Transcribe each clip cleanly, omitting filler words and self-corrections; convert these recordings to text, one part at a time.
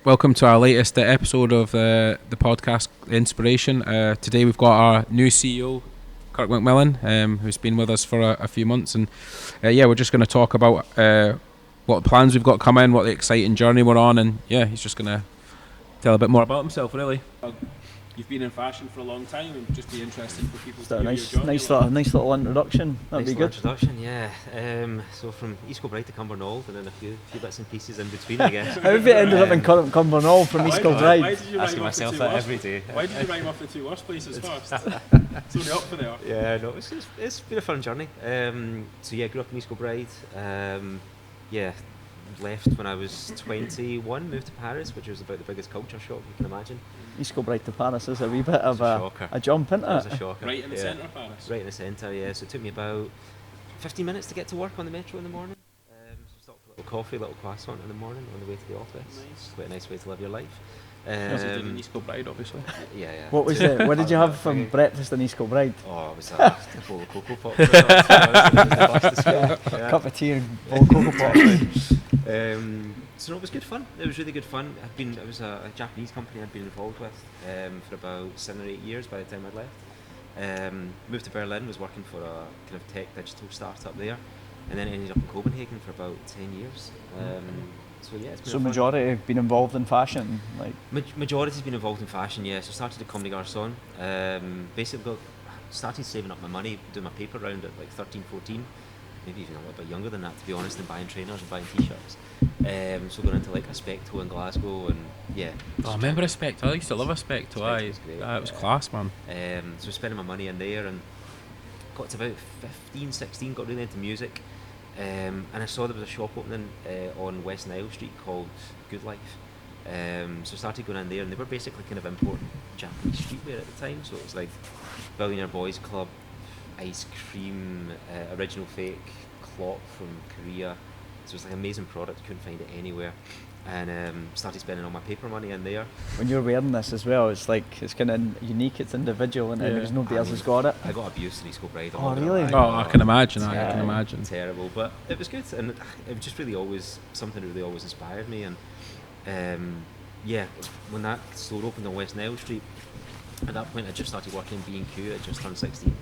Welcome to our latest episode of the podcast Inspiration. Today we've got our new CEO, Kyrk MacMillan, who's been with us for a few months, and we're just going to talk about what plans we've got coming, what the exciting journey we're on, and he's just going to tell a bit more about himself, really. You've been in fashion for a long time, and just be interested for people to hear your journey. Nice little introduction. That'd be good. Introduction, yeah. So from East Kilbride to Cumbernauld, and then a few bits and pieces in between, I guess. How have you ended up in Cumbernauld from East Kilbride? Asking myself that every day. Why did you rhyme off the two worst places first? It's only up for there. Yeah, no, it's been a fun journey. Grew up in East Kilbride. Left when I was 21, moved to Paris, which was about the biggest culture shock you can imagine. East Kilbride to Paris is a wee bit of a jump, isn't it? It was a shocker. Right in the centre of Paris? Right in the centre, yeah. So it took me about 15 minutes to get to work on the metro in the morning. So stopped for a little coffee, a little croissant in the morning on the way to the office. Nice. It's quite a nice way to live your life. As you did in East Kilbride, obviously. Yeah. What was it? What did you have from breakfast in East Kilbride? Oh, it was a bowl of Cocoa Pop. It was the fastest way. Yeah. Cup of tea and bowl of Cocoa Pop. So it was good fun. It was really good fun. It was a Japanese company I'd been involved with for about 7 or 8 years by the time I'd left. Moved to Berlin, was working for a kind of tech digital startup there, and then ended up in Copenhagen for about 10 years. It's been So majority been involved in fashion, like majority's been involved in fashion. Yeah, so started at Comme des Garçons. Basically started saving up my money, doing my paper round at like 13, 14. Maybe even a little bit younger than that, to be honest, and buying trainers and buying t-shirts. So going into like a Specto in Glasgow, and I remember a Specto. I used to love a Specto. Specto was great. It was class, man. So spending my money in there, and got to about 15, 16, got really into music, and I saw there was a shop opening on West Nile Street called Good Life. So started going in there, and they were basically kind of importing Japanese streetwear at the time. So it was like Billionaire Boys Club, ice cream, original fake, clock from Korea. So it was like amazing product, couldn't find it anywhere. And started spending all my paper money in there. When you're wearing this as well, it's kind of unique, it's individual, and there's nobody else has got it. I got abused in East Kilbride. Oh, really? I can imagine. I can imagine. Terrible, but it was good, and it was just really always something that really always inspired me. And when that store opened on West Nile Street, at that point I just started working in B&Q. I just turned 16.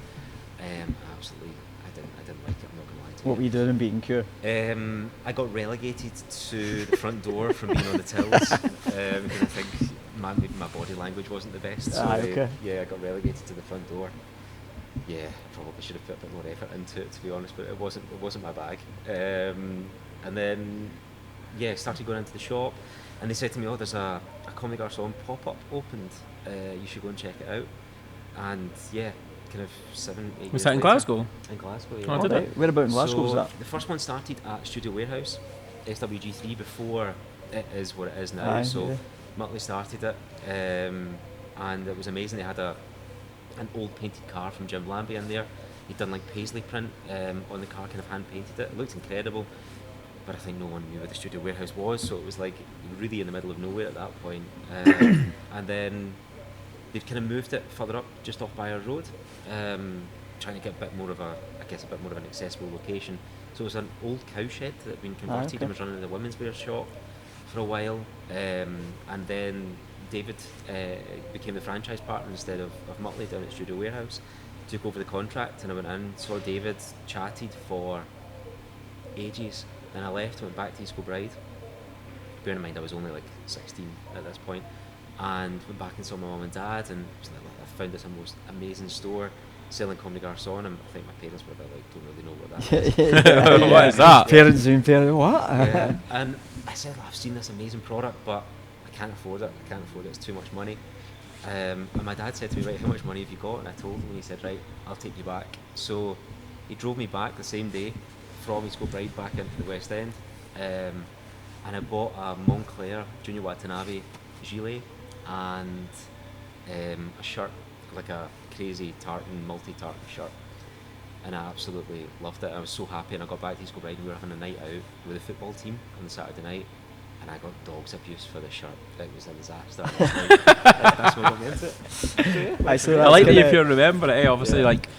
Absolutely, I didn't like it. I'm not gonna lie to you. What were you doing in B&Q? I got relegated to the front door from being on the tills because I think maybe my body language wasn't the best. So I got relegated to the front door. Yeah, probably should have put a bit more effort into it, to be honest, but it wasn't my bag. And then started going into the shop, and they said to me, "Oh, there's a Comme des Garçons pop-up opened. You should go and check it out." And kind of 7, 8 years Was that in later, Glasgow? In Glasgow, yeah. Oh, did it? Where about in Glasgow was that? The first one started at Studio Warehouse, SWG3, before it is what it is now. Muttley started it, and it was amazing. They had an old painted car from Jim Lambie in there. He'd done like paisley print on the car, kind of hand painted it. It looked incredible, but I think no one knew where the Studio Warehouse was, so it was like really in the middle of nowhere at that point. And then they've kind of moved it further up, just off Byre Road, trying to get a bit more of an accessible location. So it was an old cowshed that had been converted and was running in the women's wear shop for a while, and then David became the franchise partner instead of Muttley down at Studio Warehouse, took over the contract, and I went in, saw David, chatted for ages, then I left, went back to East Kilbride. Bearing in mind I was only like 16 at this point, and went back and saw my mum and dad, and was like, I found this most amazing store selling Comme des Garçons, and I think my parents were a bit like, don't really know what that is. What is that? Parents doing parents, what? And I said, I've seen this amazing product, but I can't afford it. It's too much money. And my dad said to me, right, how much money have you got? And I told him, and he said, right, I'll take you back. So he drove me back the same day from East Kilbride back into the West End, and I bought a Montclair Junior Watanabe gilet and a shirt, like a crazy tartan, multi-tartan shirt, and I absolutely loved it. I was so happy, and I got back to East Kilbride, and we were having a night out with the football team on the Saturday night, and I got dog's abuse for the shirt. It was a disaster. That's what got me into it. I like that if you remember it, obviously, like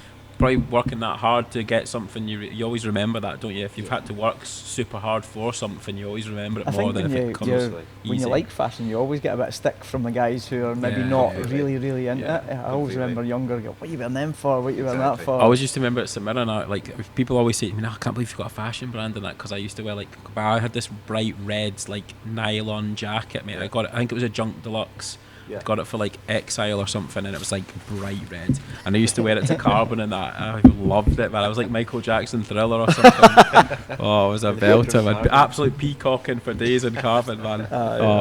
probably working that hard to get something, you always remember that, don't you? If you've had to work super hard for something, you always remember it more than if it comes easy. When you like fashion, you always get a bit of stick from the guys who are maybe not really into it. I always remember younger, what are you wearing them for? What are you wearing that for? I always used to remember at St Mirren, like if people always say to me, I can't believe you've got a fashion brand in that, because I used to wear I had this bright red nylon jacket, mate. I got it, I think it was a Junk Deluxe. Yeah. Got it for Exile or something, and it was bright red. And I used to wear it to Carbon and that. I loved it, man. I was like Michael Jackson Thriller or something. Oh, it was a belter, man. Absolute peacocking for days in Carbon, man. It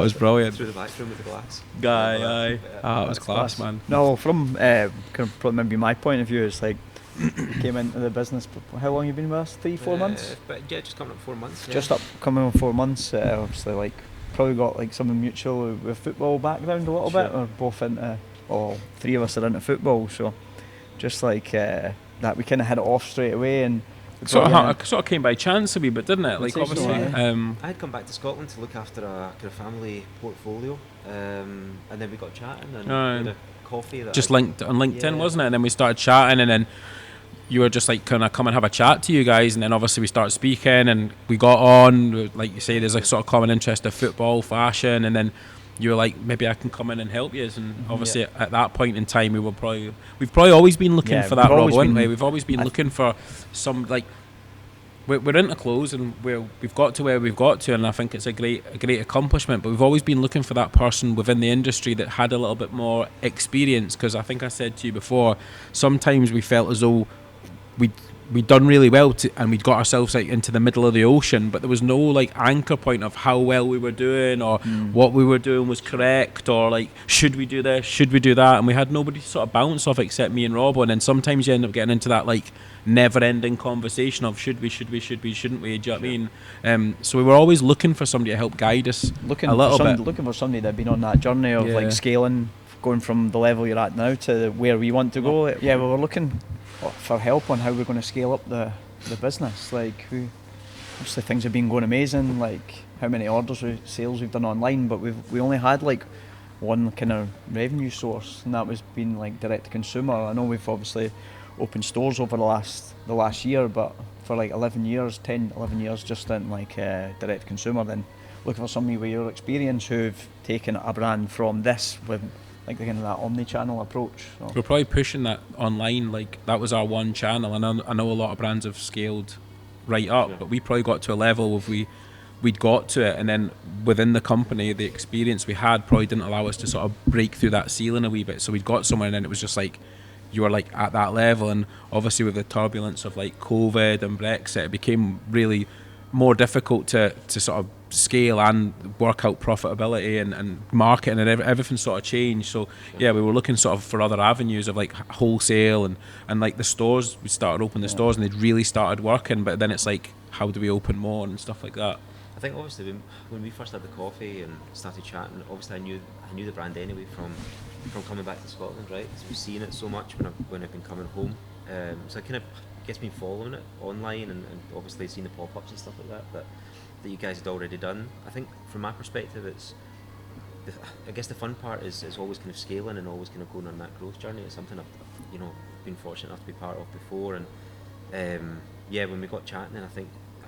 was brilliant. Through the back room with the glass. Aye. It was class, man. No, from maybe my point of view, it's like you came into the business. How long have you been with us? 3-4 months? But yeah, just coming up 4 months. Yeah. Just coming on 4 months. Obviously, probably got something mutual with football background a little bit. We're both into, three of us are into football, so just that we kind of hit it off straight away, and sort of came by chance a wee bit, didn't it? Obviously, I had come back to Scotland to look after a kind of family portfolio, and then we got chatting and had a coffee. That linked on LinkedIn, wasn't it? And then we started chatting, and then you were just kind of come and have a chat to you guys, and then obviously we started speaking and we got on, like you say, there's a sort of common interest of football, fashion, and then you were like, maybe I can come in and help you. And obviously at that point in time we've probably always been looking for that, Rob, haven't we? We've always been looking for some, we're into clothes, and we've got to where we've got to, and I think it's a great accomplishment, but we've always been looking for that person within the industry that had a little bit more experience, because I think I said to you before, sometimes we felt as though we'd done really well and we'd got ourselves into the middle of the ocean, but there was no anchor point of how well we were doing, or what we were doing was correct, or should we do this, should we do that, and we had nobody to sort of bounce off except me and Rob. And then sometimes you end up getting into that never-ending conversation of should we, shouldn't we, do you know what I mean? So we were always looking for somebody to help guide us looking for somebody that had been on that journey of scaling, going from the level you're at now to where we want to go. We were looking for help on how we're going to scale up the business. Obviously things have been going amazing, how many sales we've done online, but we only had one kind of revenue source, and that was being direct to consumer. I know we've obviously opened stores over the last year, but for 10-11 years just in direct to consumer. Then looking for somebody with your experience who've taken a brand from this with kind of that omni-channel approach. So. We're probably pushing that online, that was our one channel, and I know a lot of brands have scaled right up, but we probably got to a level of we'd got to it, and then within the company the experience we had probably didn't allow us to sort of break through that ceiling a wee bit, so we'd got somewhere, and then it was just you were at that level, and obviously with the turbulence of COVID and Brexit, it became really more difficult to sort of scale and work out profitability and marketing, and everything sort of changed. So we were looking sort of for other avenues of wholesale and the stores. We started opening the stores, and they'd really started working, but then it's how do we open more and stuff like that. I think obviously when we first had the coffee and started chatting, obviously I knew the brand anyway from coming back to Scotland, right? Because we've seen it so much when I've been coming home. So I kind of been following it online and obviously seen the pop-ups and stuff like that you guys had already done. I think from my perspective, I guess the fun part is always kind of scaling and always kind of going on that growth journey. It's something I've been fortunate enough to be part of before, and when we got chatting, and I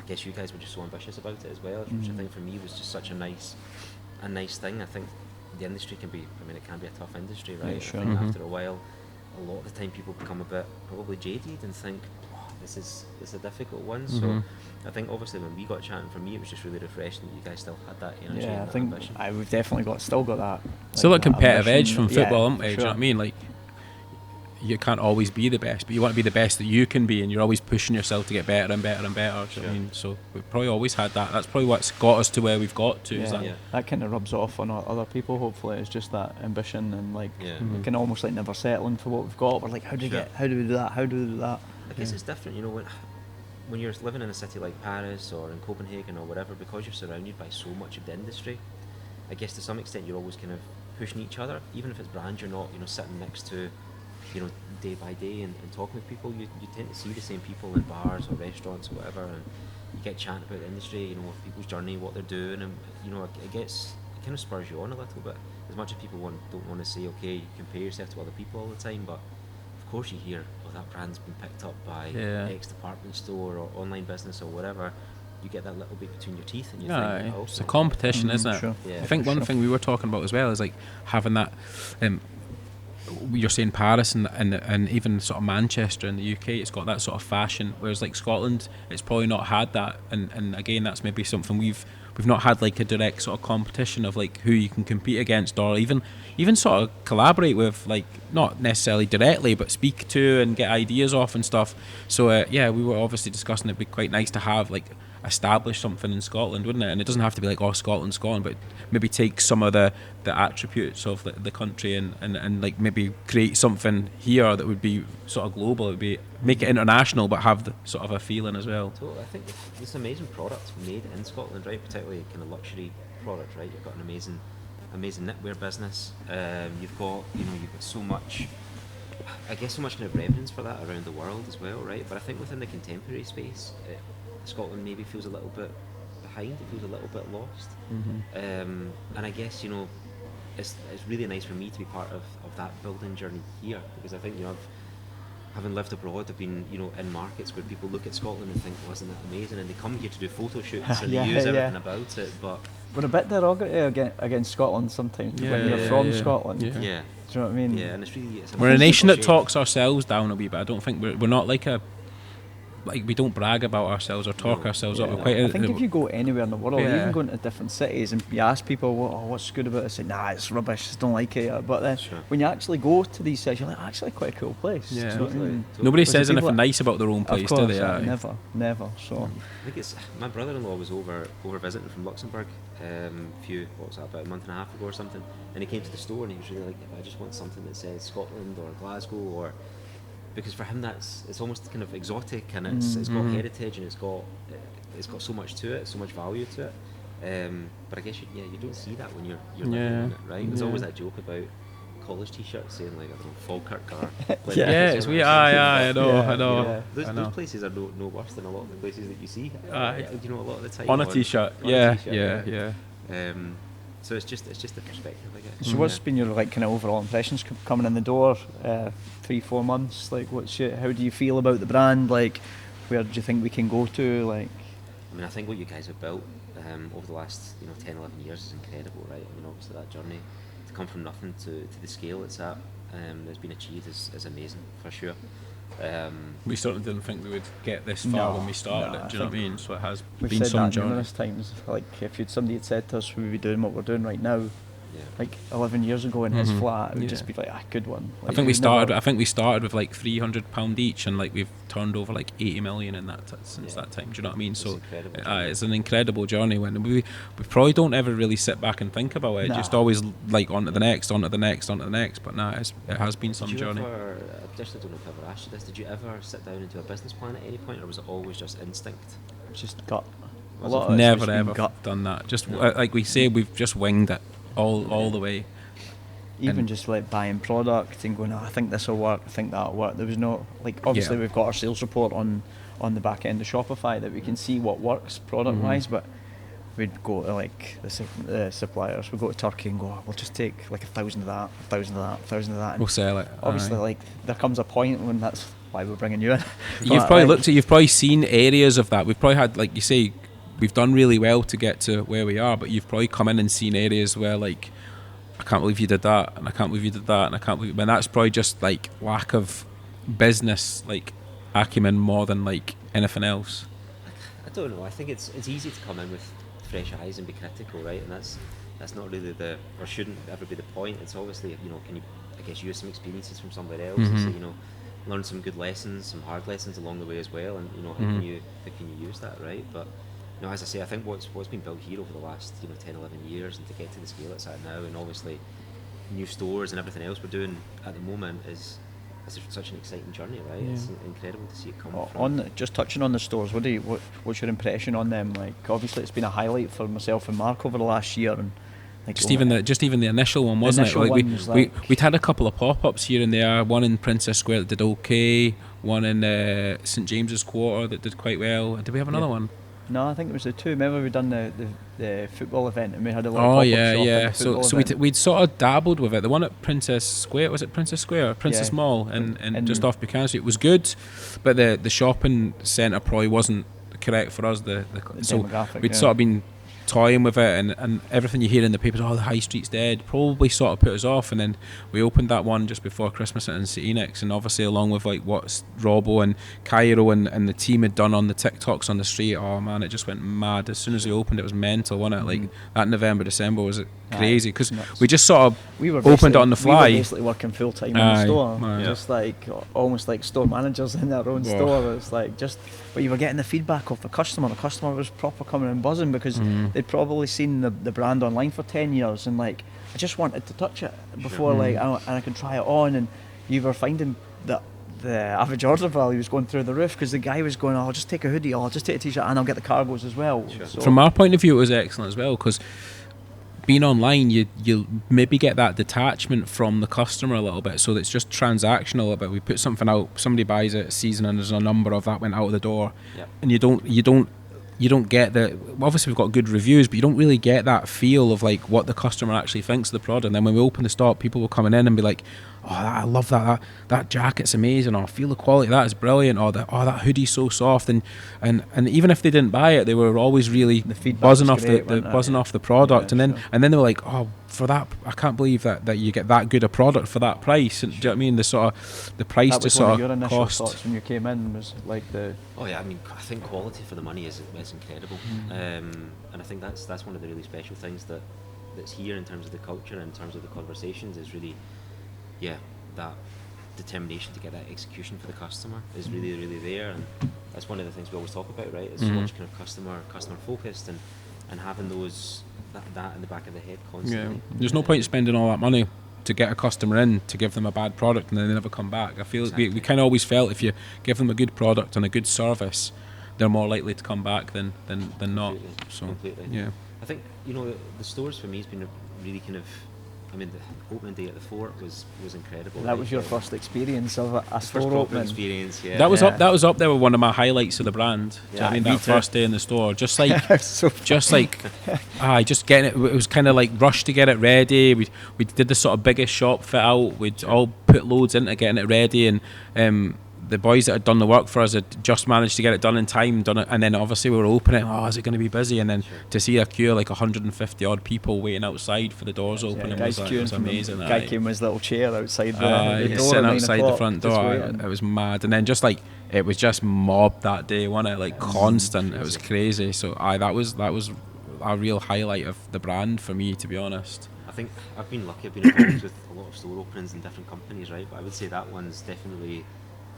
guess you guys were just so ambitious about it as well, which I think for me was just such a nice thing. I think the industry can be a tough industry, right? Yeah, sure. I think after a while, a lot of the time people become a bit probably jaded and think, this is a difficult one. So I think obviously when we got chatting, for me it was just really refreshing that you guys still had that energy and that ambition. We've definitely still got that. Still a competitive edge from football, haven't we? Do you know what I mean? You can't always be the best, but you want to be the best that you can be, and you're always pushing yourself to get better and better and better. Do you know what I mean? So we've probably always had that. That's probably what's got us to where we've got to. That kind of rubs off on other people. Hopefully, it's just that ambition and we can almost never settling for what we've got. We're how do we do that? How do we do that? I guess it's different, when you're living in a city like Paris or in Copenhagen or whatever, because you're surrounded by so much of the industry. I guess to some extent you're always kind of pushing each other, even if it's brands you're not, sitting next to, day by day and talking with people. You tend to see the same people in bars or restaurants or whatever, and you get chatting about the industry, people's journey, what they're doing, and it kind of spurs you on a little bit. As much as people don't want to say, okay, you compare yourself to other people all the time, but of course you hear, oh, that brand's been picked up by X department store or online business or whatever. You get that little bit between your teeth, and you think, oh, it's a competition, isn't it? Sure. Yeah, I think one thing we were talking about as well is like having that. You're saying Paris and even sort of Manchester in the UK, it's got that sort of fashion, whereas like Scotland, it's probably not had that, and again, that's maybe something we've not had, like a direct sort of competition of like who you can compete against, or even sort of collaborate with, like not necessarily directly, but speak to and get ideas off and stuff. So we were obviously discussing it'd be quite nice to have like establish something in Scotland, wouldn't it? And it doesn't have to be like, oh, Scotland, but maybe take some of the attributes of the country and like maybe create something here that would be sort of global. It would be make it international, but have the sort of a feeling as well. Totally. I think there's amazing products made in Scotland, right? Particularly kind of luxury products, right? You've got an amazing knitwear business. You've got so much. I guess so much kind of reverence for that around the world as well, right? But I think within the contemporary space, Scotland maybe feels a little bit behind. It feels a little bit lost. And I guess it's really nice for me to be part of that building journey here, because I think having lived abroad, I've been in markets where people look at Scotland and think, wasn't that amazing? And they come here to do photo shoots and they use everything about it. But we're a bit derogatory against Scotland sometimes when you're from Scotland. Yeah. Do you know what I mean? Yeah, and it's really we're a nation that talks ourselves down a wee bit. I don't think we're not like we don't brag about ourselves or talk ourselves up. We're quite I think if you go anywhere in the world, even going to different cities, and you ask people, what's good about it, they say, nah, it's rubbish, just don't like it. But then when you actually go to these cities, you're like, actually quite a cool place. Yeah. Totally. Nobody says anything nice about their own place, of course, do they? Never. So I think it's my brother-in-law was over visiting from Luxembourg about a month and a half ago or something, and he came to the store and he was really like, I just want something that says Scotland or Glasgow, or because for him it's almost kind of exotic, and it's got heritage, and it's got so much to it, so much value to it. But I guess you don't see that when you're living in it, right? There's always that joke about college t-shirts saying like, I don't know, Falkirk or it's weird. I know. Those places are no worse than a lot of the places that you see. A lot of the time on a t-shirt. Yeah. So it's just the perspective, I guess. So what's been your like kind of overall impressions coming in the door? 3-4 months. Like, how do you feel about the brand? Like, where do you think we can go to? Like, I mean, I think what you guys have built over the last 10, 11 years is incredible, right? I mean, obviously that journey to come from nothing to the scale it's at, that's been achieved is amazing for sure. We certainly didn't think we would get this far when we started it. Do you know what I mean? So it has been said some that journey. Numerous times. Like, if somebody had said to us we would be doing what we're doing right now, like 11 years ago in his flat, it would just be like a good one. Like, I think we started with like £300 each, and like we've turned over like 80 million in that since that time. Do you know what I mean? So it's an incredible journey. When we probably don't ever really sit back and think about it. Just always like on to the next. But it has been some journey. I just don't know if I ever asked you this. Did you ever sit down and do a business plan at any point, or was it always just instinct? Just gut. Never ever done that. Just like we say, we've just winged it all the way. Even just like buying product and going, I think this will work, I think that'll work. There was no, like, obviously we've got our sales report on the back end of Shopify that we can see what works product wise, but we'd go to like the suppliers, we'd go to Turkey and go, we'll just take like 1,000 of that, 1,000 of that, 1,000 of that. And we'll sell it. Obviously, like, there comes a point when that's why we're bringing you in. You've probably seen areas of that. We've probably had, like you say, we've done really well to get to where we are, but you've probably come in and seen areas where like, I can't believe you did that, and I can't believe you did that, and I can't believe. And that's probably just like lack of business like acumen more than like anything else. I don't know. I think it's easy to come in with fresh eyes and be critical, right? And that's not really or shouldn't ever be the point. It's obviously can you use some experiences from somewhere else and say learn some good lessons, some hard lessons along the way as well, and how can you use that, right? But as I say, I think what's been built here over the last 10, 11 years, and to get to the scale it's at now, and obviously new stores and everything else we're doing at the moment is such an exciting journey, right? It's incredible to see it come from. Just touching on the stores, what's your impression on them? Like, obviously it's been a highlight for myself and Mark over the last year, and like just even the initial one, wasn't it? Like we'd had a couple of pop-ups here and there. One in Princess Square that did okay. One in St James's Quarter that did quite well. Did we have another one? No, I think it was the two. Remember we done the football event and we had a little Oh pop-up yeah, shop yeah. at the football So event. we'd sort of dabbled with it. The one at Princess Square, was it Princess Square, Princess Yeah. Mall, and And just off Buchanan Street, it was good, but the shopping centre probably wasn't correct for us. the So demographic, we'd yeah. sort of been toying with it, and everything you hear in the papers, oh, the high street's dead, probably sort of put us off. And then we opened that one just before Christmas in St Enoch's, and obviously along with like what Robbo and Cairo and the team had done on the TikToks on the street, oh man, it just went mad. As soon as we opened, it was mental, wasn't it? Like that November, December was crazy, because we just sort of we were opened it on the fly. We were basically working full time in the Aye, store, aye. just like almost like store managers in their own Whoa. store. It's like but you were getting the feedback of the customer. The customer was proper coming and buzzing because they'd probably seen the brand online for 10 years and like, I just wanted to touch it before and I could try it on. And you were finding that the average order value was going through the roof because the guy was going, oh, I'll just take a hoodie, or I'll just take a t-shirt and I'll get the cargos as well. Sure. So From our point of view, it was excellent as well, because being online, you'll maybe get that detachment from the customer a little bit, so it's just transactional a little bit. We put something out, somebody buys it, sees it, and there's a number of that went out of the door, and you don't get the, obviously we've got good reviews, but you don't really get that feel of like what the customer actually thinks of the product. And then when we open the store, people will come in and be like, oh, I love that jacket's amazing, or I feel the quality of that is brilliant, or that hoodie's so soft, and even if they didn't buy it, they were always really the feedback buzzing was off great, the wasn't it? buzzing off the product. Yeah, and then they were like, oh, for that, I can't believe that you get that good a product for that price. And do you know what I mean? The price that just was one sort of your initial cost. thoughts when you came in, was like the Oh yeah, I mean, I think quality for the money is incredible, and I think that's one of the really special things that's here in terms of the culture and in terms of the conversations, is really, that determination to get that execution for the customer is really, really there. And that's one of the things we always talk about, right? It's so much kind of customer focused, and having that in the back of the head constantly. Yeah, there's no point spending all that money to get a customer in to give them a bad product and then they never come back. I feel Exactly. we kind of always felt if you give them a good product and a good service, they're more likely to come back than not. So Completely. yeah, I think the stores for me has been a really kind of, I mean, the opening day at the fort was incredible. that was your first experience of a first store proper opening. experience. Yeah, that was Yeah. up there with one of my highlights of the brand. Do you know what I mean, me that too. first day in the store, just like So just getting it. It was kind of like rushed to get it ready. We did the sort of biggest shop fit out. We'd all put loads into getting it ready, and the boys that had done the work for us had just managed to get it done in time, and then obviously we were opening. Oh, is it going to be busy? And then to see a queue of like 150 odd people waiting outside for the doors opening guys was queuing from amazing. the guy aye. came with his little chair outside the Aye, door sitting at 9 outside the o'clock, front just door. waiting. It was mad, and then just like it was just mobbed that day, wasn't it? Like constant. It was crazy. So that was a real highlight of the brand for me, to be honest. I think I've been lucky. I've been involved with a lot of store openings in different companies, right? But I would say that one's definitely,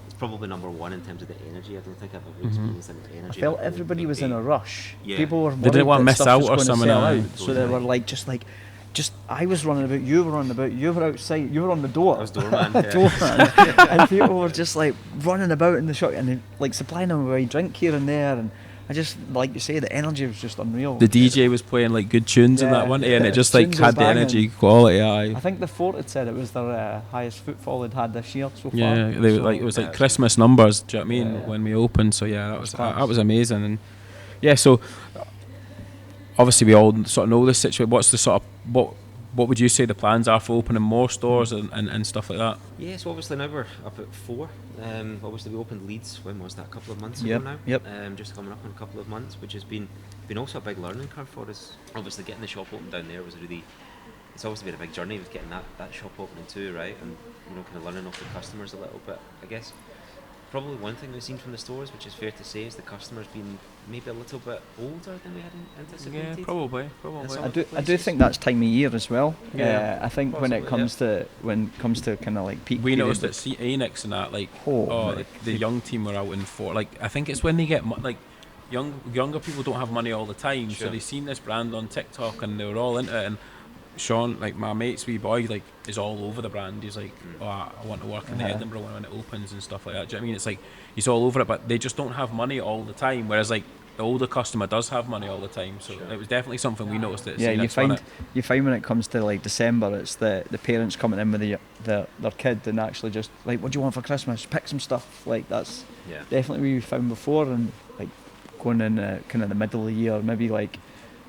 it's probably number one in terms of the energy. I don't think I've ever experienced any energy. I felt like everybody big was in day. a rush. Yeah. People were They didn't worried want to that miss stuff out was or going to something, sell aye. out. So they were like, just I was running about, you were running about, you were outside, you were on the door. I was doorman. Yeah. Doorman. And people were just like running about in the shop and like supplying them with a drink here and there. And I just, like you say, the energy was just unreal. The DJ was playing like good tunes in Yeah. that one day, and it just like Tunes had was the banging. energy quality. Aye. I think the fort had said it was their highest footfall they'd had this year so far. Yeah, they So- like it was like Yeah. Christmas numbers. Do you know what I mean? Yeah. When we opened, so yeah, that class. was amazing. And yeah, so obviously we all sort of know this situation. What's the sort of what would you say the plans are for opening more stores and stuff like that? Yeah, so obviously now we're up at 4. Obviously we opened Leeds, when was that, a couple of months Yep, ago now? yep. Just coming up in a couple of months, which has been also a big learning curve for us. Obviously getting the shop open down there was it's obviously been a big journey with getting that shop opening too, right? And kind of learning off the customers a little bit. I guess probably one thing we've seen from the stores, which is fair to say, is the customers being maybe a little bit older than we had anticipated. probably. I do think that's time of year as well. Yeah, I think when it comes to kind of like peak. We period noticed of- at Anix and that, like, Oh, the young team were out in for, like, I think it's when they get like younger people don't have money all the time, so Sure. they seen this brand on TikTok and they were all into it. And Sean, like my mate's wee boy, like is all over the brand. He's like, oh, I want to work in Edinburgh when it opens and stuff like that. Do you know what I mean? It's like he's all over it, but they just don't have money all the time. Whereas like the older customer does have money all the time. So it was definitely something we noticed. At Yeah, you Phoenix, wasn't find when it comes to like December, it's the parents coming in with their kid and actually just like, what do you want for Christmas? Pick some stuff. Like that's Yeah. definitely what we found before, and like going in kind of the middle of the year, maybe like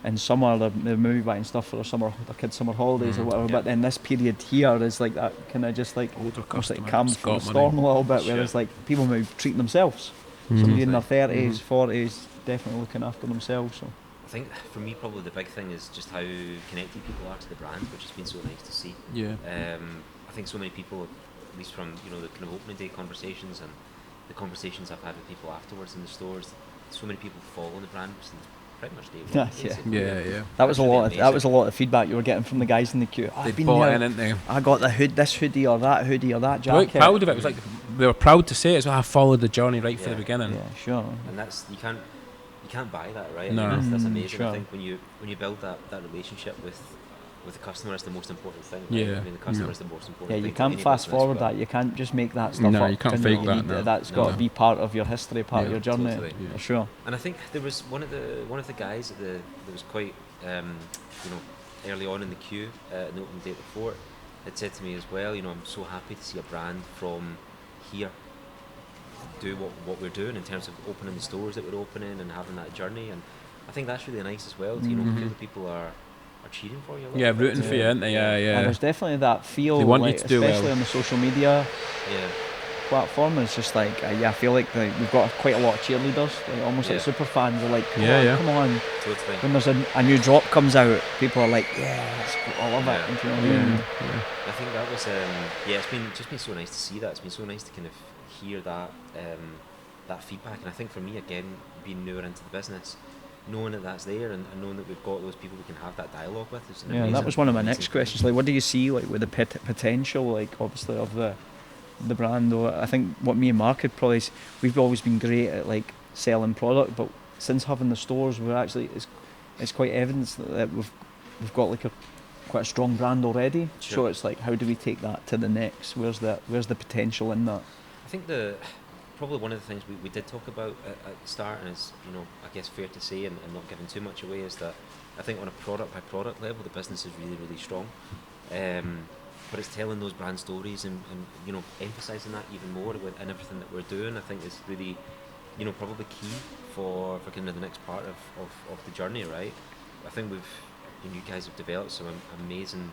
in summer they're maybe buying stuff for their kids' summer holidays or whatever. But then this period here is like that kind of just like older almost like customer, calm from the Scott storm money. a little bit, where it's like people maybe treating themselves. Somebody in their 30s, 40s, definitely looking after themselves. So. I think for me probably the big thing is just how connected people are to the brand, which has been so nice to see. Yeah. I think so many people, at least from the kind of opening day conversations and the conversations I've had with people afterwards in the stores, so many people follow the brand since pretty much day one. Yeah. That was a lot of feedback you were getting from the guys in the queue. They bought in, didn't they? I got this hoodie or that jacket. They were proud of it. It was like they were proud to say it as well. I followed the journey right from the beginning. Yeah, sure. And that's you can't buy that, right? No. I mean, that's amazing. Sure. I think when you build that relationship with the customer, is the most important thing. Right? Yeah. I mean, the customer is the most important thing. Yeah, you to can't any fast business, forward but that. You can't just make that stuff up. No, you can't fake that. Need that's got to be part of your history, part of your journey. Totally. For sure. And I think there was one of the guys that was quite early on in the queue in the opening day before had said to me as well, I'm so happy to see a brand from here do what we're doing in terms of opening the stores that we're opening and having that journey. And I think that's really nice as well to feel that people are cheering for you. Yeah, rooting for you, aren't they? Yeah. And there's definitely that feel, They want like, you to do especially well. on the social media platform. It's just like I feel like we've got quite a lot of cheerleaders, like almost like super fans. Are like, come on. Totally. When there's a new drop comes out, people are like, I love it. Do you know what I mean? I think that was it's been so nice to see that. It's been so nice to kind of hear that that feedback. And I think for me, again, being newer into the business, knowing that that's there and knowing that we've got those people we can have that dialogue with is an amazing, that was one of my next thing. questions. Like, what do you see like with the potential, like obviously of the brand? Or I think what me and Mark had probably we've always been great at like selling product, but since having the stores, we're actually it's quite evidence that we've got like quite a strong brand already. Sure. So it's like, how do we take that to the next? Where's the potential in that? I think probably one of the things we did talk about at the start, and it's I guess fair to say and not giving too much away, is that I think on a product by product level the business is really, really strong, but it's telling those brand stories and emphasising that even more in everything that we're doing. I think is really probably key for kind of the next part of the journey, right? I think you guys have developed some amazing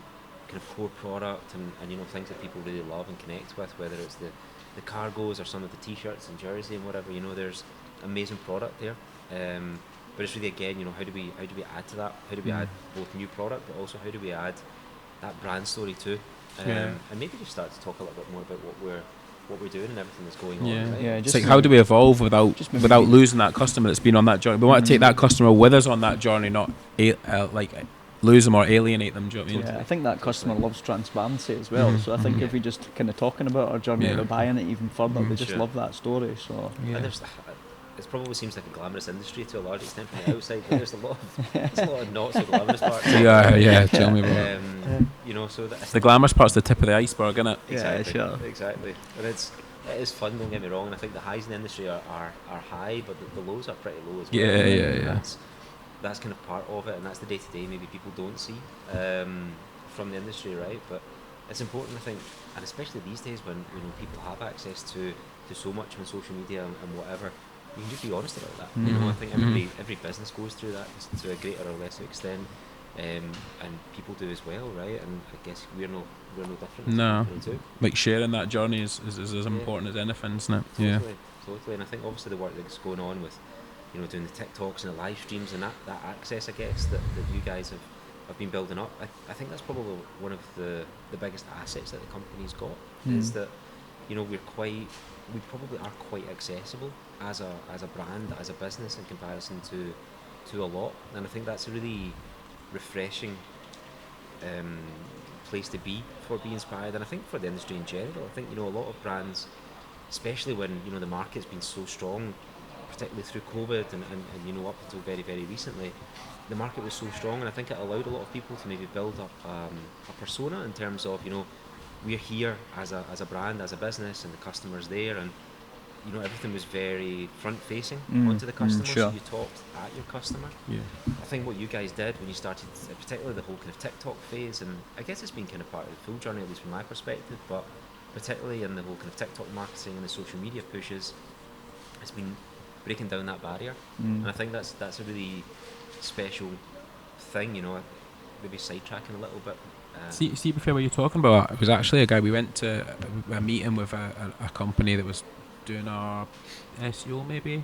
kind of core product and things that people really love and connect with, whether it's the cargos or some of the t-shirts and jersey and whatever. There's amazing product there, but it's really, again, how do we add to that? How do we add both new product, but also how do we add that brand story too? And maybe just start to talk a little bit more about what we're doing and everything that's going on. Right? It's like, how do we evolve without losing that customer that's been on that journey? We want to take that customer with us on that journey, not lose them or alienate them. Do you know what I mean? Yeah, I think that customer loves transparency as well. So I think if we just kind of talking about our journey, they're buying it even further. They just love that story. So and it probably seems like a glamorous industry to a large extent from the outside, but there's a lot of not so glamorous parts. Tell me about it. So that's The glamorous part's the tip of the iceberg, isn't it? Exactly, yeah, sure. Exactly. And it is fun, don't get me wrong, and I think the highs in the industry are high, but the lows are pretty low as well. Yeah. That's kind of part of it, and that's the day-to-day maybe people don't see from the industry, right? But it's important, I think, and especially these days when people have access to so much on social media and whatever, you can just be honest about that. I think every business goes through that to a greater or lesser extent, and people do as well, right? And I guess we're no different. No, too. Like sharing that journey is as important as anything, isn't it? Totally. And I think obviously the work that's going on with doing the TikToks and the live streams and that access, I guess, that you guys have been building up, I think that's probably one of the biggest assets that the company's got, is that we probably are quite accessible as a brand, as a business, in comparison to a lot. And I think that's a really refreshing place to be for Be Inspired, and I think for the industry in general. I think a lot of brands, especially when the market's been so strong, particularly through COVID and up until very, very recently, the market was so strong, and I think it allowed a lot of people to maybe build up a persona in terms of we're here as a brand, as a business, and the customer's there, and everything was very front facing onto the customer. Sure. So you talked at your customer. I think what you guys did when you started, particularly the whole kind of TikTok phase, and I guess it's been kind of part of the full journey, at least from my perspective, but particularly in the whole kind of TikTok marketing and the social media pushes, it's been breaking down that barrier. And I think that's a really special thing, you know, maybe sidetracking a little bit. See, before what you're talking about, it was actually a guy, we went to a meeting with a company that was doing our SEO maybe,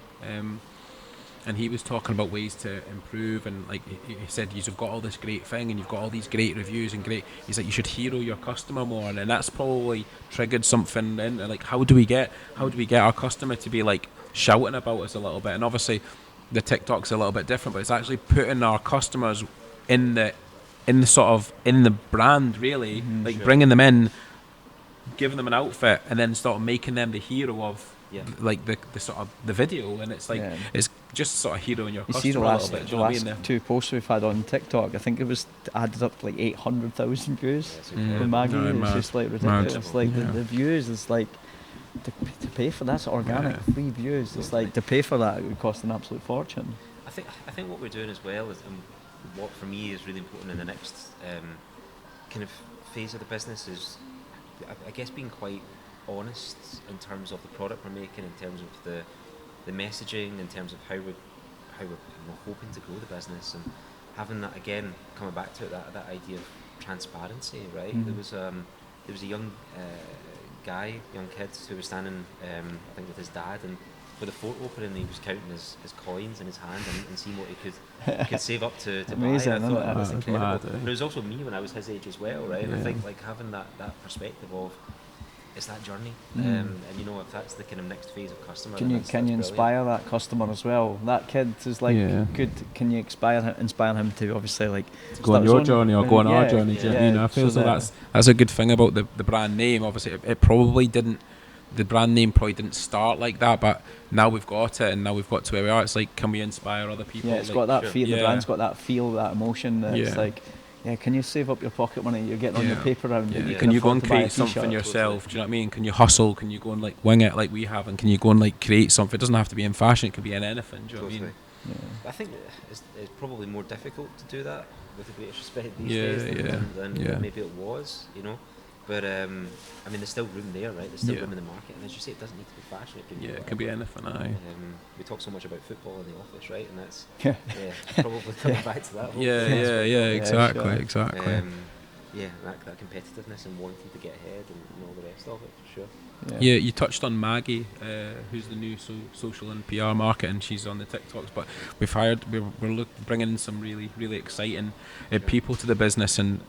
and he was talking about ways to improve, and like he said, you've got all this great thing and you've got all these great reviews and great, he's like, you should hero your customer more, and that's probably triggered something in, like how do we get our customer to be like shouting about us a little bit. And obviously the TikTok's a little bit different, but it's actually putting our customers in the brand, really, like bringing them in, giving them an outfit, and then sort of making them the hero of like the sort of the video. And it's like it's just sort of heroing your customer see the last, a little bit. the last two posts we've had on TikTok, I think it was added up to like 800,000 views with Maggie. It's just like ridiculous. Like the views is like to pay for that's organic free views. It's like to pay for that it would cost an absolute fortune. I think what we're doing as well is, what for me is really important in the next kind of phase of the business is, I guess, being quite honest in terms of the product we're making, in terms of the messaging, in terms of how we're hoping to grow the business, and having that, again, coming back to it, that idea of transparency, right? There was a young young kid who was standing, I think, with his dad, and for the photo opening, he was counting his coins in his hand and seeing what he could save up to Amazing, buy. I thought that was That's incredible. mad, But it was also me when I was his age as well, right? And I think like having that perspective of it's that journey, and you know, if that's the kind of next phase of customer, can you inspire that customer as well? That kid is like good. Can you inspire him to obviously like go on your journey or go on our journey? Do you know what I mean? I feel so that's a good thing about the brand name. Obviously, it probably didn't. The brand name probably didn't start like that, but now we've got it, and now we've got to where we are. It's like, can we inspire other people? Yeah, it's like, got that feel. The brand's got that feel, that emotion. That it's like, can you save up your pocket money? You're getting on your paper round. Can you go and create something yourself? Do you know what I mean? Can you hustle? Can you go and like wing it like we have? And can you go and like create something? It doesn't have to be in fashion. It could be in anything. Do you know what I mean? I think it's probably more difficult to do that, with the greatest respect these days than maybe it was, you know. But I mean, there's still room there, right? There's still room in the market, and as you say, it doesn't need to be fashion. It can be anything. We talk so much about football in the office, right? And that's probably coming back to that. Exactly. That competitiveness and wanting to get ahead and all the rest of it, for sure. Yeah, you touched on Maggie, who's the new social and PR market, and she's on the TikToks. But we're bringing in some really, really exciting people to the business, and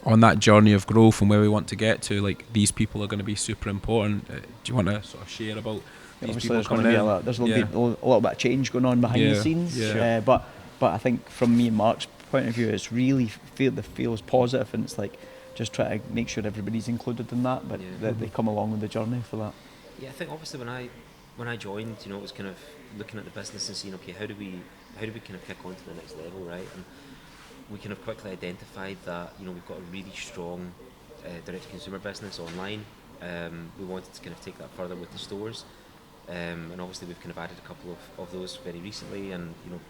on that journey of growth and where we want to get to, like, these people are going to be super important. Do you want to sort of share about these people coming in? There's going to be a little bit of change going on behind the scenes, but I think from me and Mark's point of view, it's really feels positive, and it's like just try to make sure everybody's included in that, but that they come along with the journey for that. Yeah, I think obviously when I joined, you know, it was kind of looking at the business and seeing, okay, how do we kind of kick on to the next level, right? And we kind of quickly identified that, you know, we've got a really strong direct-to-consumer business online. We wanted to kind of take that further with the stores, and obviously we've kind of added a couple of those very recently, and, you know,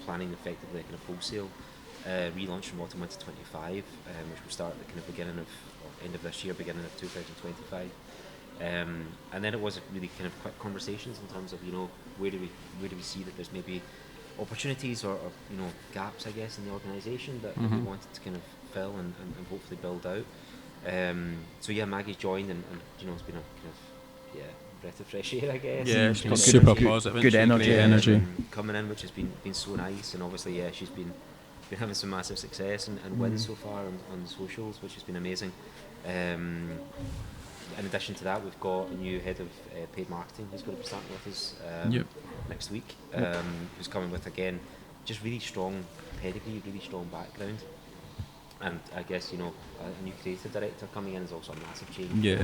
planning effectively a kind of wholesale relaunch from autumn winter 25, which will start at the kind of beginning of end of this year, beginning of 2025. And then it was really kind of quick conversations in terms of, you know, where do we see that there's maybe opportunities or you know, gaps, I guess, in the organisation that we wanted to kind of fill and hopefully build out. So yeah, Maggie's joined, and you know, it's been a kind of breath of fresh air, I guess. Yeah, it's been super positive, good energy coming in, which has been so nice. And obviously, she's been having some massive success and wins so far on socials, which has been amazing. In addition to that, we've got a new head of paid marketing who's going to be starting with us next week, who's coming with, again, just really strong pedigree, really strong background. And I guess, you know, a new creative director coming in is also a massive change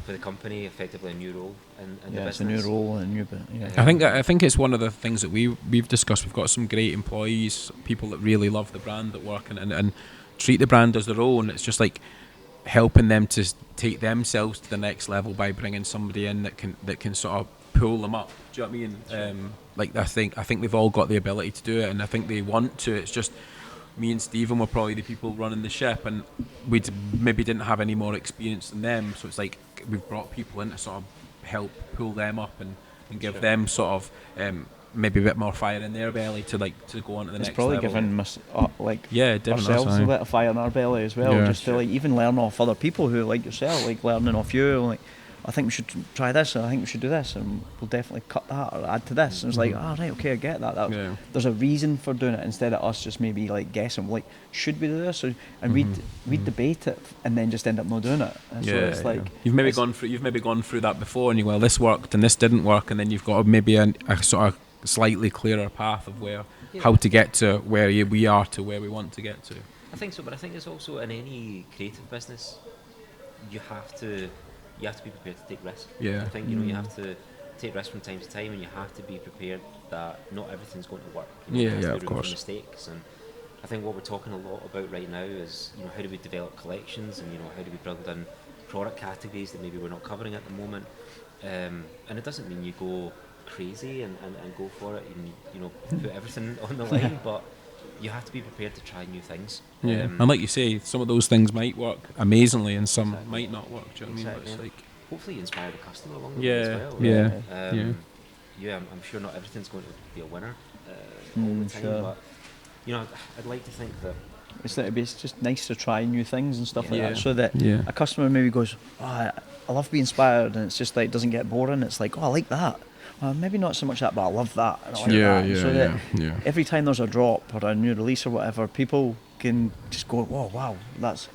for the company, effectively a new role in the business. It's a new role and new I think it's one of the things that we've discussed. We've got some great employees, people that really love the brand, that work and treat the brand as their own. It's just like helping them to take themselves to the next level by bringing somebody in that can sort of pull them up. Do you know what I mean? Like, I think they've all got the ability to do it, and I think they want to. It's just me and Stephen were probably the people running the ship, and we maybe didn't have any more experience than them. So it's like we've brought people in to sort of help pull them up and and give them sort of maybe a bit more fire in their belly to go on to the next level. It's probably giving us definitely ourselves a bit of fire in our belly as well, just to even learn off other people who like yourself, learning off you, I think we should try this, and I think we should do this, and we'll definitely cut that or add to this. And it's right, okay, I get that. There's a reason for doing it instead of us just maybe guessing, should we do this? And we'd debate it and then just end up not doing it. And so it's you've maybe gone through that before, and you this worked and this didn't work, and then you've got maybe a sort of slightly clearer path of how to get to where we are to where we want to get to. I think so, but I think it's also in any creative business, you have to be prepared to take risk. I think you have to take risks from time to time, and you have to be prepared that not everything's going to work. Of course. Mistakes, and I think what we're talking a lot about right now is how do we develop collections, and how do we build in product categories that maybe we're not covering at the moment. And it doesn't mean you go crazy and go for it and put everything on the line, but you have to be prepared to try new things. And like you say, some of those things might work amazingly and some might not work. Do you know what I mean? But it's hopefully you inspire the customer along the way as well. I'm sure not everything's going to be a winner all the time, but I'd like to think that it's just nice to try new things and stuff like that, so that a customer maybe goes, I love being inspired, and it's just it doesn't get boring. It's I like that. Maybe not so much that, but I love that. And I like that. Every time there's a drop or a new release or whatever, people can just go, "Whoa, wow, that's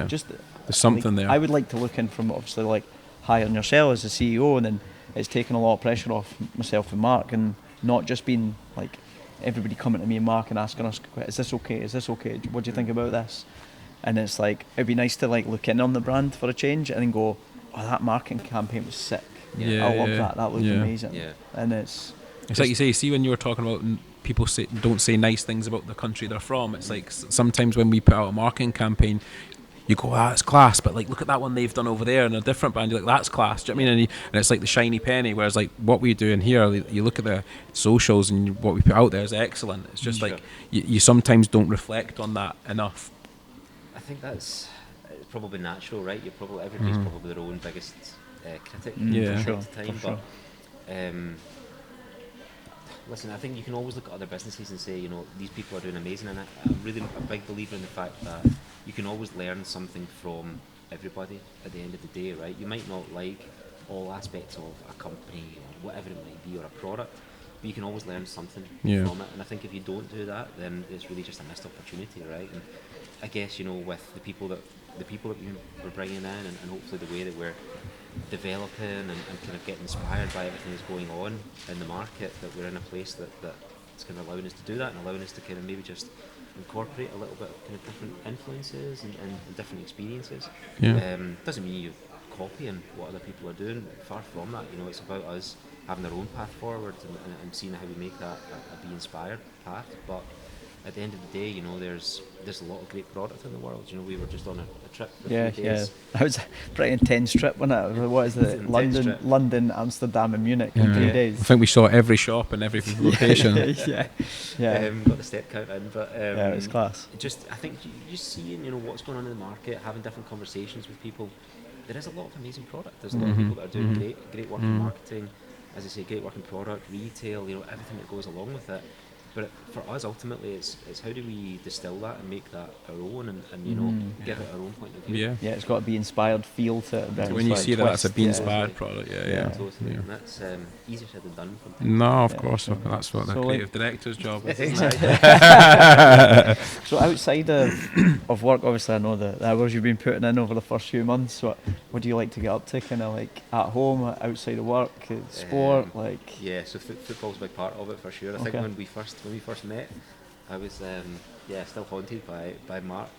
just there's something there." I would like to look in from obviously hiring yourself as a CEO, and then it's taken a lot of pressure off myself and Mark, and not just being everybody coming to me and Mark and asking us, "Is this okay? Is this okay? What do you think about this?" And it's it'd be nice to look in on the brand for a change and then go, "Oh, that marketing campaign was sick. I love that. That looked amazing." And it's like you say. See, when you were talking about people don't say nice things about the country they're from. It's sometimes when we put out a marketing campaign, you go, it's class, but look at that one they've done over there in a different brand. You're that's class. Do you know what I mean? And it's like the shiny penny. Whereas what we do in here, you look at the socials and what we put out there is excellent. It's just you sometimes don't reflect on that enough. I think it's probably natural, right? Everybody's probably their own biggest critic from time to time, but listen, I think you can always look at other businesses and say, these people are doing amazing, and I'm really a big believer in the fact that you can always learn something from everybody at the end of the day, right? You might not like all aspects of a company or whatever it might be, or a product, but you can always learn something from it, and I think if you don't do that, then it's really just a missed opportunity, right? And I guess, with the people that we're bringing in, and hopefully the way that we're developing and kind of getting inspired by everything that's going on in the market, that we're in a place that's kind of allowing us to do that, and allowing us to kind of maybe just incorporate a little bit of kind of different influences and different experiences. Doesn't mean you're copying what other people are doing, far from that. It's about us having our own path forward and seeing how we make that a be inspired path. But at the end of the day, there's a lot of great product in the world. We were just on a trip for 3 days. That was a pretty intense trip, wasn't it? What is it? London, Amsterdam and Munich in 3 days. I think we saw every shop and every location. Got the step count in, but it was class. I think you just seeing what's going on in the market, having different conversations with people. There is a lot of amazing product. There's a lot of people that are doing great work in marketing, as I say, great work in product, retail, everything that goes along with it. But for us, ultimately, it's how do we distill that and make that our own, and give it our own point of view. Yeah, it's got to be inspired feel to it. So when you see that's a be inspired product, totally. And that's easier said than done. No, of course, that's what the creative director's job is. So outside of work, obviously, I know the hours you've been putting in over the first few months. What do you like to get up to, kind of at home, outside of work, sport, so football's a big part of it for sure. I think when we first met, I was still haunted by Mark.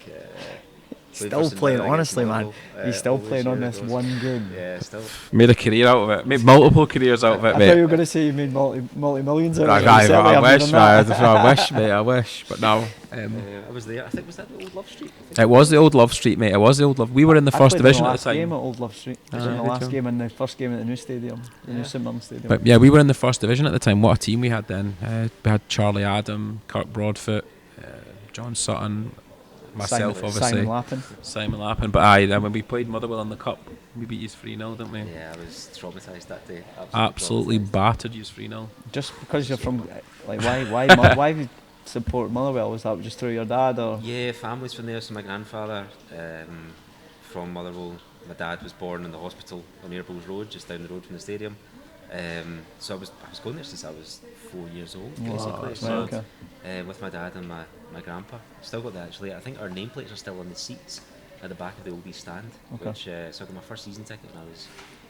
Still playing, honestly, man. He's still playing on this one game. Yeah, still. Made a career out of it. Made multiple careers out of it, mate. I thought you were going to say you made multi-millions out of it. I wish, mate. I wish, but no. I was there. I think was that the Old Love Street? It was the Old Love Street, mate. It was the Old Love. We were in the first division at the time. Game at Old Love Street. I was in the last game and the first game at the new stadium, the new St Mirren Stadium. But we were in the first division at the time. What a team we had then. We had Charlie Adam, Kyrk Broadfoot, John Sutton. myself, obviously. Simon Lappin. Simon Lappin. But aye, then when we played Motherwell in the Cup, we beat you 3-0, didn't we? Yeah, I was traumatised that day. Absolutely traumatised. battered you 3-0. Just because you're from, like, why have you support Motherwell? Was that just through your dad, or? Yeah, family's from there. So my grandfather from Motherwell. My dad was born in the hospital on Airbulls Road, just down the road from the stadium. So I was going there since I was 4 years old, basically. So, with my dad and my grandpa. Still got that actually. I think our nameplates are still on the seats at the back of the oldie stand. Which so I got my first season ticket when I was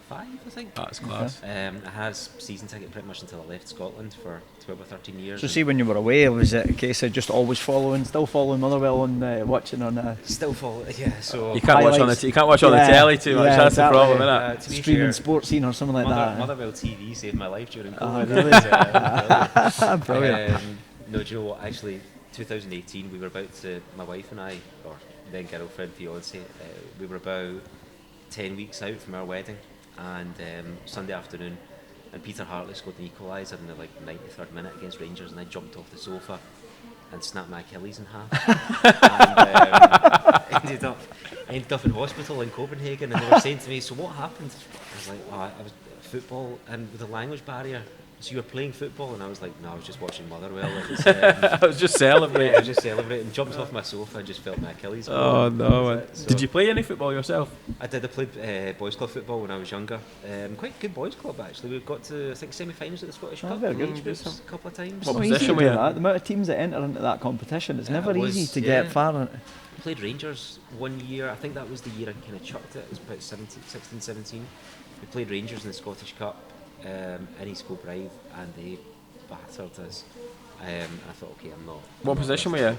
5, I think. That's class. I had season ticket pretty much until I left Scotland for 12 or 13 years. So see, when you were away, was it a case of just always still following Motherwell and watching on Still follow, yeah. So you can't watch on the telly too much. That's exactly. the problem, isn't it? Streaming sports scene or something like that. Motherwell TV saved my life during COVID. Really? Brilliant. No, do you know what? Actually, 2018, we were about to, my wife and I, or then girlfriend, fiance, we were about 10 weeks out from our wedding, and Sunday afternoon, and Peter Hartley scored an equaliser in the 93rd minute against Rangers, and I jumped off the sofa and snapped my Achilles in half. And ended up in hospital in Copenhagen, and they were saying to me, "So what happened?" I was like, "Oh, I was football, and with a language barrier." So you were playing football, and I was like, "No, I was just watching Motherwell." I was just celebrating. I was just celebrating. Jumped off my sofa and just felt my Achilles. Oh no! So Did you play any football yourself? I did. I played boys club football when I was younger. Quite good boys club actually. We got to, I think, semi-finals at the Scottish Cup. Very good. Age groups a couple of times. What It's not position easy to were do you? that. The amount of teams that enter into that competition, it's never it was, easy to yeah. get far in it. We played Rangers one year. I think that was the year I kind of chucked it. It was about 16, 17. We played Rangers in the Scottish Cup in East Kilbride, and they battered us. And I thought, okay, I'm not. What position were you?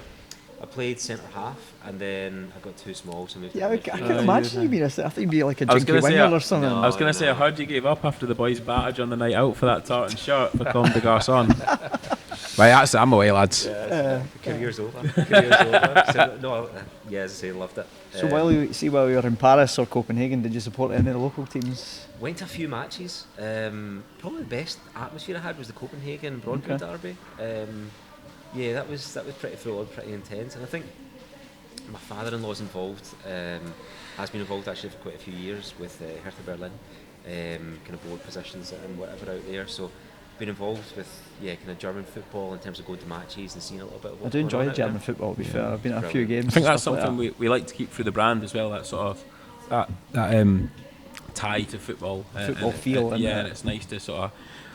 I played centre half, and then I got too small, so I moved. Yeah, to I can imagine you being I think you'd be like a I was jinky gonna say, winger or something. no. I was going to say, I heard you gave up after the boys battered you on the night out for that tartan shirt for Comme des Garçons. Right, that's it. I'm away, lads. Career's over. Career's over. So, no, yeah, as I say, loved it. So while you were in Paris or Copenhagen, did you support any of the local teams? Went to a few matches. Probably the best atmosphere I had was the Copenhagen Broadwood derby. Yeah, that was pretty full on, pretty intense, and I think my father-in-law's involved. Has been involved actually for quite a few years with Hertha Berlin, kind of board positions and whatever out there. So been involved with kind of German football in terms of going to matches and seeing a little bit of I what's do going enjoy on the out German there. football, to be fair. I've been at a few Brilliant. games. I think and that's stuff like something we like to keep through the brand as well. That sort of that tie to football. Football feel, and and it's nice to sort of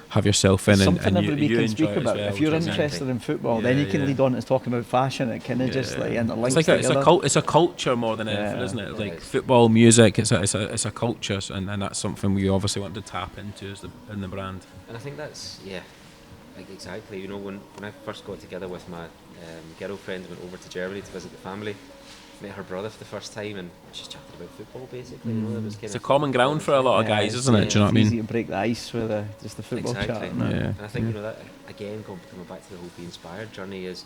have yourself in something and everybody you can enjoy speak it as about. well, If you're which is interested in football, Yeah, then you can yeah. lead on to talking about fashion. It kind of just like interlinks it's like together. it's a culture more than anything, Yeah. isn't it? It Like is. football, music. It's a culture, and that's something we obviously want to tap into in the brand. And I think that's like exactly. You know, when I first got together with my girlfriend, went over to Germany to visit the family. Met her brother for the first time, and just chatted about football basically. You know, it was kind It's of a common ground for a lot of guys, isn't it? Do you know what I It's easy mean? to break the ice with just the football Exactly. chat. No? Yeah. And I think you know that again, coming back to the whole Be Inspired journey is,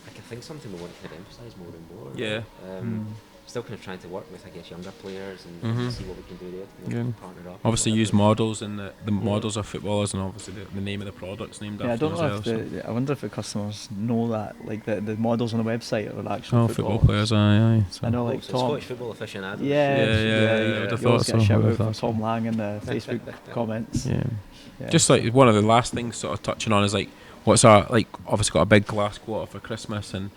I think something we want to kind of emphasise more and more. Yeah. Still kind of trying to work with, I guess, younger players and Mhm. see what we can do there. Yeah. Partner up. Obviously, use whatever. models, and the models are footballers, and obviously the name of the product's named Yeah, I after don't as know well. if So. I wonder if the customers know that, like the models on the website are actual Oh, football players, aye. So. I know, like So Tom. Scottish football aficionados. Yeah, Yeah, I you would have always thought get a so, shout I would out have from thought so. Tom Lang in the Facebook comments. Yeah. Yeah. Just like one of the last things, sort of touching on, is like what's our obviously got a big glass quarter for Christmas, and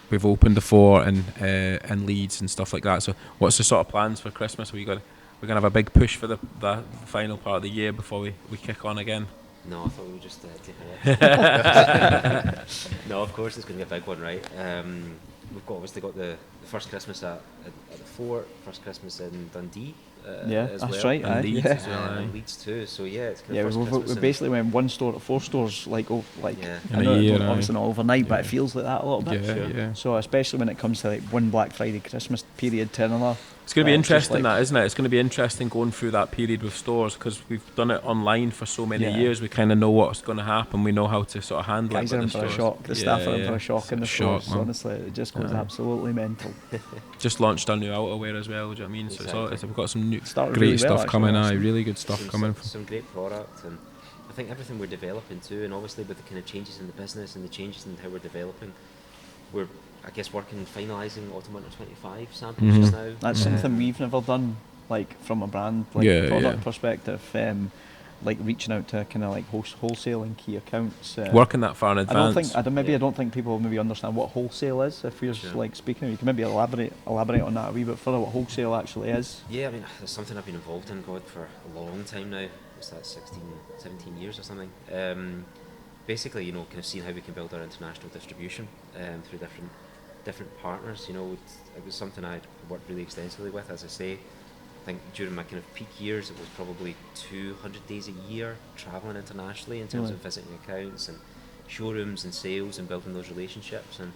we've opened the fort and Leeds and stuff like that. So what's the sort of plans for Christmas? We're gonna have a big push for the final part of the year before we kick on again. No, I thought we were just taking it. No, of course it's going to be a big one, right? We've obviously got the first Christmas at the fort, first Christmas in Dundee. Yeah, as that's well. right. And Aye, Leeds yeah. as well, aye. And Leeds too. So yeah, it's kind Yeah, of first we Christmas in- basically went one store to 4 stores, like Yeah. I In know a year, obviously not overnight, but Yeah. it feels like that a little bit. Yeah, Sure. yeah. So especially when it comes to like one Black Friday Christmas period turning up. It's going to be Just interesting, like- that, isn't it? It's going to be interesting going through that period with stores, because we've done it online for so many Yeah. years. We kind of know what's going to happen. We know how to sort of handle Guys it. are but in the for a stores- shock. The staff are in for a shock in the shock, stores. man. Honestly, it just goes Aye. absolutely mental. Just launched our new outerwear as well. Do you know what I mean? So Exactly. we've got some new Started great really well, stuff actually, coming. last Aye, week. really good stuff coming. Some great product, and I think everything we're developing too, and obviously with the kind of changes in the business and the changes in how we're developing, we're I guess working finalising autumn winter 25 samples just now. That's something we've never done, like from a brand product perspective. Like reaching out to kind of like wholesale and key accounts. Working that far in advance. I don't think people maybe understand what wholesale is. If you're like speaking, you can maybe elaborate on that a wee bit further. What wholesale actually is. Yeah, I mean, it's something I've been involved in, God, for a long time now. What's that, 16, 17 years or something? Basically, you know, kind of seeing how we can build our international distribution through different partners. You know, it was something I worked really extensively with, as I say. I think during my kind of peak years, it was probably 200 days a year travelling internationally in terms of visiting accounts and showrooms and sales and building those relationships. And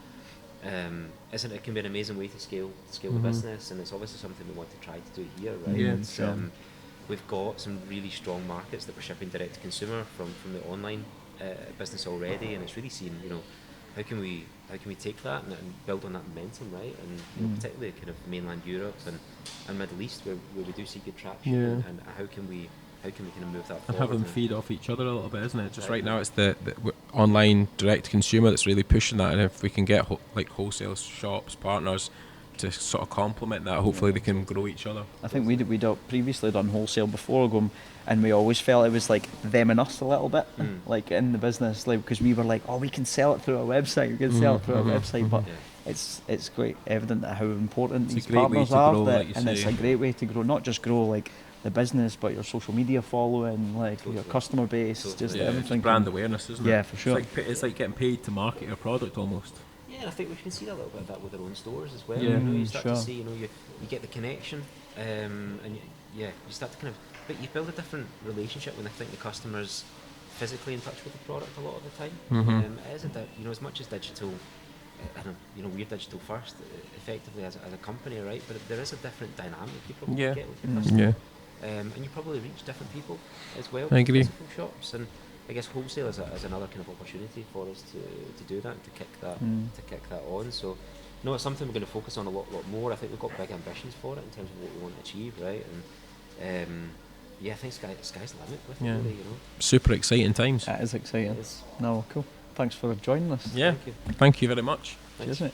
it can be an amazing way to scale the business, and it's obviously something we want to try to do here, right? Yeah, we've got some really strong markets that we're shipping direct to consumer from the online business already, and it's really seeing, you know, how can we take that and build on that momentum, right? And you know, particularly kind of mainland Europe and Middle East, where we do see good traction, and how can we kind of move that forward? And have them feed off each other a little bit, isn't it? Just right now it's the online direct to consumer that's really pushing that, and if we can get like wholesale shops, partners to sort of complement that, hopefully they can grow each other. I think we'd previously done wholesale before, and we always felt it was like them and us a little bit, like in the business, like because we were like, oh, we can sell it through our website, but it's quite evident that how important these partners are, and it's a great way to grow, not just grow like the business, but your social media following, like your customer base, just everything. It's brand awareness, isn't it? Yeah, for sure. It's like getting paid to market your product almost. Yeah, and I think we can see a little bit of that with our own stores as well. Yeah, you know, you start to see, you know, you get the connection, and you start to kind of, but you build a different relationship when I think the customer's physically in touch with the product a lot of the time. It is you know, as much as digital, and you know, we're digital first, effectively as a company, right? But there is a different dynamic you probably get with your customer. And you probably reach different people as well. I agree. Physical shops, and I guess wholesale is another kind of opportunity for us to do that, to kick that on. So, no, it's something we're going to focus on a lot more. I think we've got big ambitions for it in terms of what we want to achieve, right? And I think sky's the limit with it, really, you know. Super exciting times. That is exciting. No, cool. Thanks for joining us. Yeah, thank you very much. Thanks. Cheers, mate.